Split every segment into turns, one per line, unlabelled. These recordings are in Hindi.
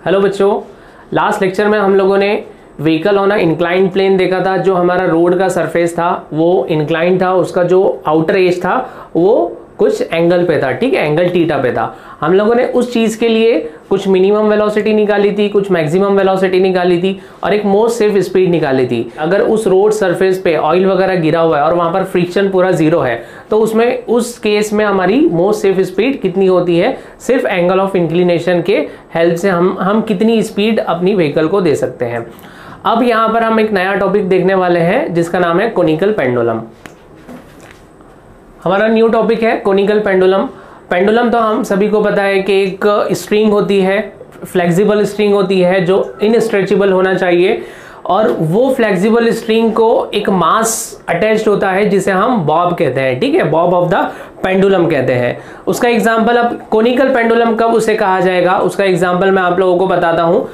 हेलो बच्चों, लास्ट लेक्चर में हम लोगों ने vehicle on a inclined plane देखा था। जो हमारा रोड का सरफेस था वो इंक्लाइंड था, उसका जो आउटर एज था वो कुछ एंगल पे था, ठीक है, एंगल थीटा पे था। हम लोगों ने उस चीज़ के लिए कुछ मिनिमम वेलोसिटी निकाली थी, कुछ मैक्सिमम वेलोसिटी निकाली थी और एक मोस्ट सेफ स्पीड निकाली थी। अगर उस रोड सरफेस पे ऑयल वगैरह गिरा हुआ है और वहाँ पर फ्रिक्शन पूरा जीरो है तो उसमें उस केस में हमारी मोस्ट सेफ स्पीड कितनी होती है, सिर्फ एंगल ऑफ इंक्लिनेशन के हेल्प से हम कितनी स्पीड अपनी व्हीकल को दे सकते हैं। अब यहाँ पर हम एक नया टॉपिक देखने वाले हैं जिसका नाम है कोनिकल पेंडुलम। हमारा न्यू टॉपिक है कोनिकल पेंडुलम। पेंडुलम तो हम सभी को पता है कि एक स्ट्रिंग होती है, फ्लेक्सिबल स्ट्रिंग होती है जो इनस्ट्रेचेबल होना चाहिए और वो फ्लेक्सिबल स्ट्रिंग को एक मास अटैच्ड होता है जिसे हम बॉब कहते हैं, ठीक है, बॉब ऑफ द पेंडुलम कहते हैं। उसका एग्जाम्पल, अब कोनिकल पेंडुलम कब उसे कहा जाएगा उसका एग्जाम्पल मैं आप लोगों को बताता हूँ।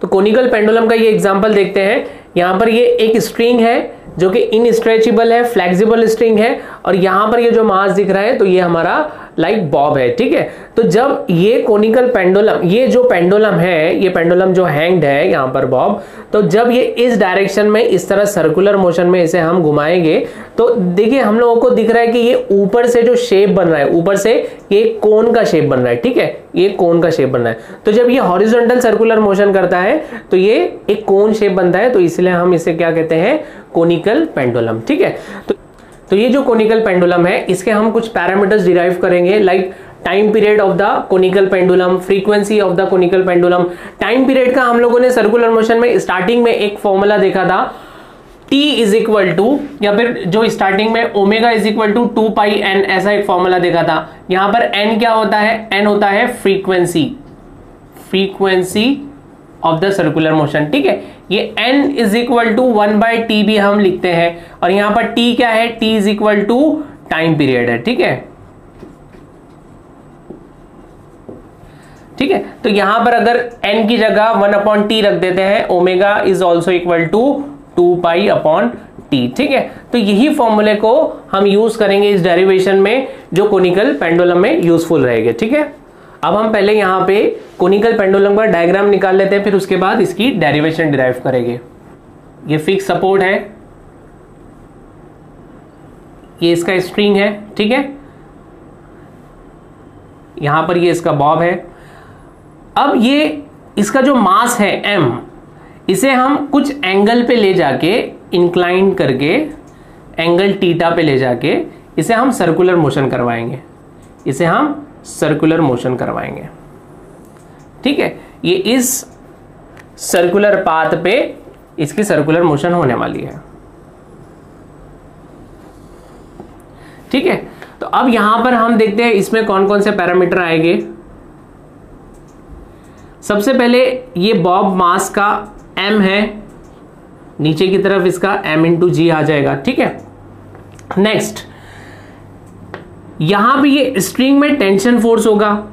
तो कोनिकल पेंडुलम का ये एग्जाम्पल देखते हैं। यहाँ पर ये एक स्ट्रिंग है जो कि इनस्ट्रेचेबल है, फ्लेक्सिबल स्ट्रिंग है और यहाँ पर ये जो मास दिख रहा है तो ये हमारा लाइक बॉब है, ठीक है। तो जब ये कोनिकल पेंडुलम, ये जो पेंडुलम है, ये पेंडुलम जो हैंग्ड है यहाँ पर बॉब, तो जब ये इस डायरेक्शन में इस तरह सर्कुलर मोशन में इसे हम घुमाएंगे तो देखिए हम लोगों को दिख रहा है कि ये ऊपर से जो शेप बन रहा है, ऊपर से ये कोन का शेप बन रहा है, ठीक है, ये कोन का शेप बन रहा है। तो जब ये हॉरिजॉन्टल सर्कुलर मोशन करता है तो ये एक कोन शेप बनता है, तो इसलिए हम इसे क्या कहते हैं, कोनिकल पेंडुलम, ठीक है। तो ये जो कोनिकल पेंडुलम है इसके हम कुछ पैरामीटर्स डिराइव करेंगे, like time period of the conical pendulum, frequency of the conical pendulum. Time period का हम लोगों ने सर्कुलर मोशन में स्टार्टिंग में एक फॉर्मूला देखा था, t इज इक्वल टू, या फिर जो स्टार्टिंग में omega is equal to 2πn, ऐसा एक फॉर्मूला देखा था। यहां पर n क्या होता है, n होता है frequency of the circular motion, ठीक है। ये n is equal to 1/t भी हम लिखते हैं और यहां पर t क्या है, t is equal to time period है, ठीक है, ठीक है। तो यहां पर अगर n की जगह 1/t रख देते हैं, omega is also equal to 2π/t, ठीक है। तो यही फॉर्मूले को हम यूज करेंगे इस डेरिवेशन में जो कोनिकल पेंडुलम में यूजफुल रहेगा, ठीक है। अब हम पहले यहाँ पे कोनिकल पेंडुलम का डायग्राम निकाल लेते हैं, फिर उसके बाद इसकी डेरिवेशन डिराइव करेंगे। ये फिक्स सपोर्ट है, ये इसका स्ट्रिंग है, ठीक है, यहां पर ये इसका बॉब है। अब ये इसका जो मास है m, इसे हम कुछ एंगल पे ले जाके इंक्लाइन करके एंगल थीटा पे ले जाके इसे हम सर्कुलर मोशन करवाएंगे, इसे हम सर्कुलर मोशन करवाएंगे, ठीक है। ये इस सर्कुलर पाथ पे इसकी सर्कुलर मोशन होने वाली है, ठीक है। तो अब यहां पर हम देखते हैं इसमें कौन कौन से पैरामीटर आएंगे। सबसे पहले ये बॉब मास का m है, नीचे की तरफ इसका m/g आ जाएगा, ठीक है। नेक्स्ट, यहां पे ये स्ट्रिंग में टेंशन फोर्स होगा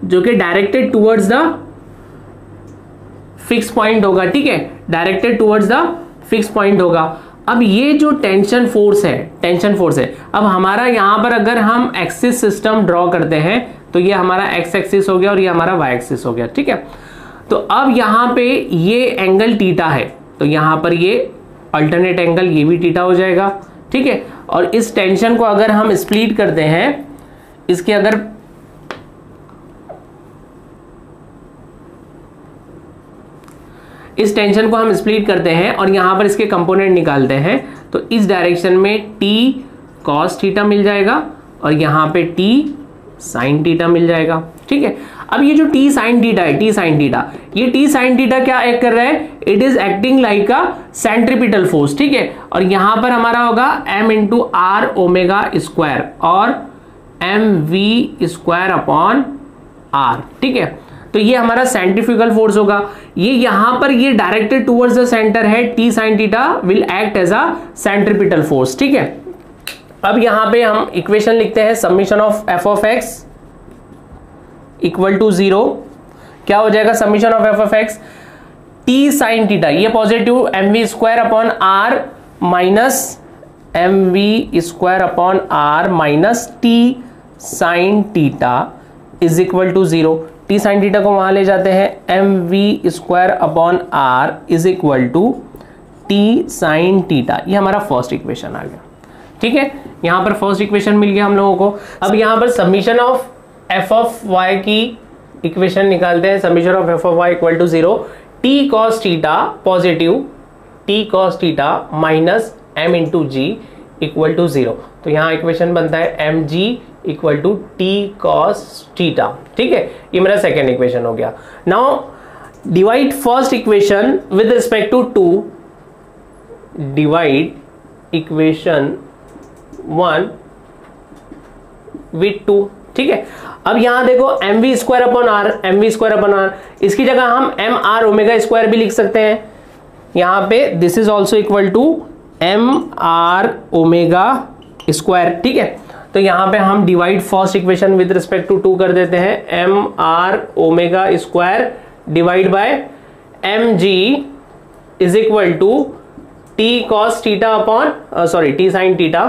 जो कि directed towards the fix point होगा, ठीक है, directed towards the fix point होगा। अब ये जो टेंशन फोर्स है, अब हमारा यहां पर अगर हम एक्सिस सिस्टम ड्रॉ करते हैं तो ये हमारा एक्स एक्सिस हो गया और ये हमारा वाई एक्सिस हो गया, ठीक है। तो अब यहां पे ये एंगल थीटा है तो यहां पर ये अल्टरनेट एंगल, ये भी थीटा हो जाएगा, ठीक है। और इस टेंशन को अगर हम स्प्लिट करते हैं, इसके अगर इस टेंशन को हम स्प्लिट करते हैं और यहां पर इसके कंपोनेंट निकालते हैं तो इस डायरेक्शन में t cos थीटा मिल जाएगा और यहां पे t sin थीटा मिल जाएगा, ठीक है। अब ये जो t sin थीटा है, t sin थीटा, ये t sin थीटा क्या एक्ट कर रहा है, it is acting like a centripetal force, ठीक है। और यहां पर हमारा होगा m/r ओमेगा स्क्वायर और mv²/r, ठीक है। तो ये हमारा सेंट्रीफ्यूगल फोर्स होगा। ये यहां पर ये डायरेक्टेड टुवर्ड्स द सेंटर है, t sin theta will act as a centripetal force, ठीक है। अब यहां पे हम इक्वेशन लिखते हैं, summation of f of x equal to 0, क्या हो जाएगा, summation of f of x t sin theta, ये positive mv²/r minus mv²/r minus t sin theta is equal to 0। T sine theta को वहां ले जाते हैं, M V square upon R is equal to T sine theta. ये हमारा फर्स्ट इक्वेशन आ गया। ठीक है, यहां पर फर्स्ट इक्वेशन मिल गया हम लोगों को। अब यहां पर summation of F of Y की इक्वेशन निकालते हैं। Summation of F of Y equal to 0, T cos theta positive, T cos theta minus M into G equal to 0। तो यहाँ इक्वेशन बनता है M G equal to T cos theta. ठीक है, ये मेरा सेकेंड इक्वेशन हो गया। Now divide first equation with respect to 2, divide equation 1 with 2। ठीक है, अब यहां देखो M V square upon R, M V square upon R, इसकी जगह हम एम आर ओमेगा स्क्वायर भी लिख सकते हैं। यहां पे this is also equal to M R omega square. ठीक है, तो यहां पे हम divide first equation with respect to 2 कर देते हैं, M R omega square divide by M G is equal to T cos theta upon sorry T sine theta,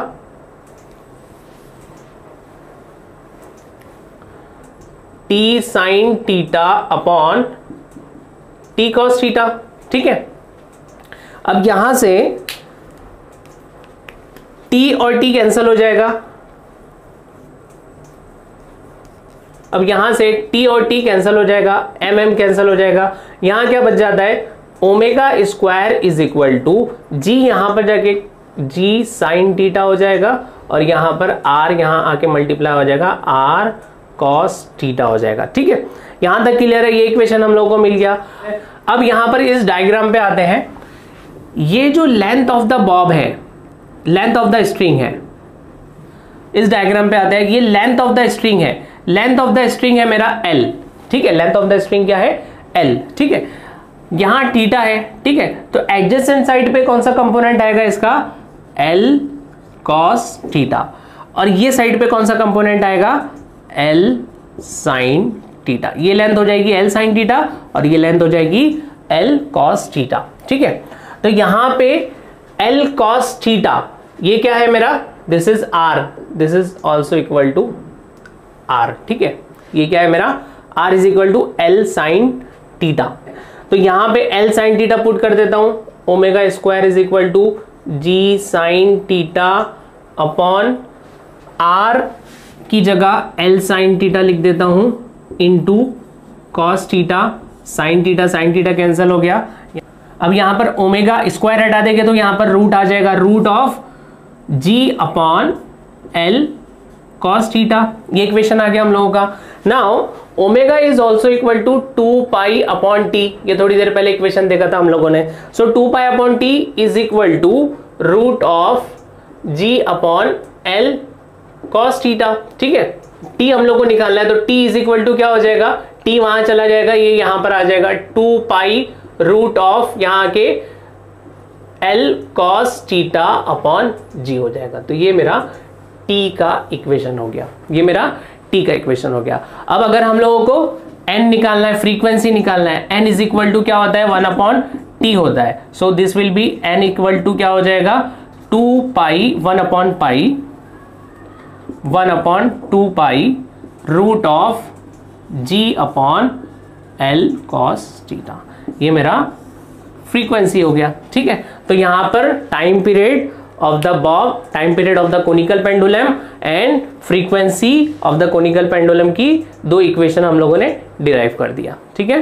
T sine theta upon T cos theta. ठीक है, अब यहां से t और t कैंसिल हो जाएगा। अब यहां से t और t कैंसिल हो जाएगा, mm कैंसिल हो जाएगा। यहां क्या बच जाता है, omega square is equal to G, यहां पर जाके g साइन थीटा हो जाएगा और यहां पर r यहां आके मल्टीप्लाई हो जाएगा, r कॉस थीटा हो जाएगा। ठीक है, यहां तक क्लियर है, ये इक्वेशन हम लोगों को मिल गया। अब यहां पर इस डायग्राम पे आते हैं। ये जो लेंथ ऑफ द बॉब है, लेंथ ऑफ द स्ट्रिंग है, इस डायग्राम पे आते हैं। ये लेंथ ऑफ द स्ट्रिंग है, लेंथ ऑफ द स्ट्रिंग है मेरा L। ठीक है, लेंथ ऑफ द स्ट्रिंग क्या है, L। ठीक है, यहां थीटा है। ठीक है, तो एडजेसेंट साइड पे कौन सा कंपोनेंट आएगा इसका, L cos थीटा, और ये साइड पे कौन सा कंपोनेंट आएगा, L sin थीटा। ये लेंथ हो जाएगी L sin थीटा और ये लेंथ हो जाएगी L cos थीटा। ठीक है, तो यहां पे L cos थीटा ये क्या है मेरा, this is R, this is also equal to R। ठीक है, ये क्या है मेरा, R is equal to L sin theta. तो यहां पे L sin थीटा पुट कर देता हूं, omega square is equal to G sin theta upon R की जगह L sin थीटा लिख देता हूं into cos theta sine theta cancel हो गया। अब यहां पर ओमेगा स्क्वायर हटा देंगे तो यहां पर रूट आ जाएगा, root of G upon L cos theta. ये इक्वेशन आ गया हम लोगों का। Now omega is also equal to 2 pi upon T, ये थोड़ी देर पहले इक्वेशन देखा था हम लोगों ने। So 2 pi upon T is equal to root of G upon L cos theta. ठीक है, t हम लोग को निकालना है तो t इज इक्वल टू क्या हो जाएगा, t वहां चला जाएगा, ये यहां पर आ जाएगा 2 पाई रूट ऑफ यहां के L cos theta upon G हो जाएगा। तो ये मेरा t का इक्वेशन हो गया, ये मेरा t का इक्वेशन हो गया। अब अगर हम लोगों को n निकालना है, फ्रीक्वेंसी निकालना है, n इज इक्वल टू क्या होता है, 1 अपॉन t होता है। So this will be n equal to क्या हो जाएगा, 2 pi 1 upon pi 1 upon 2 pi root of G upon L cos theta. ये मेरा फ्रीक्वेंसी हो गया। ठीक है, तो यहां पर time period of the Bob, time period of the conical pendulum and frequency of the conical pendulum की 2 इक्वेशन हम लोगों ने डिराइव कर दिया। ठीक है।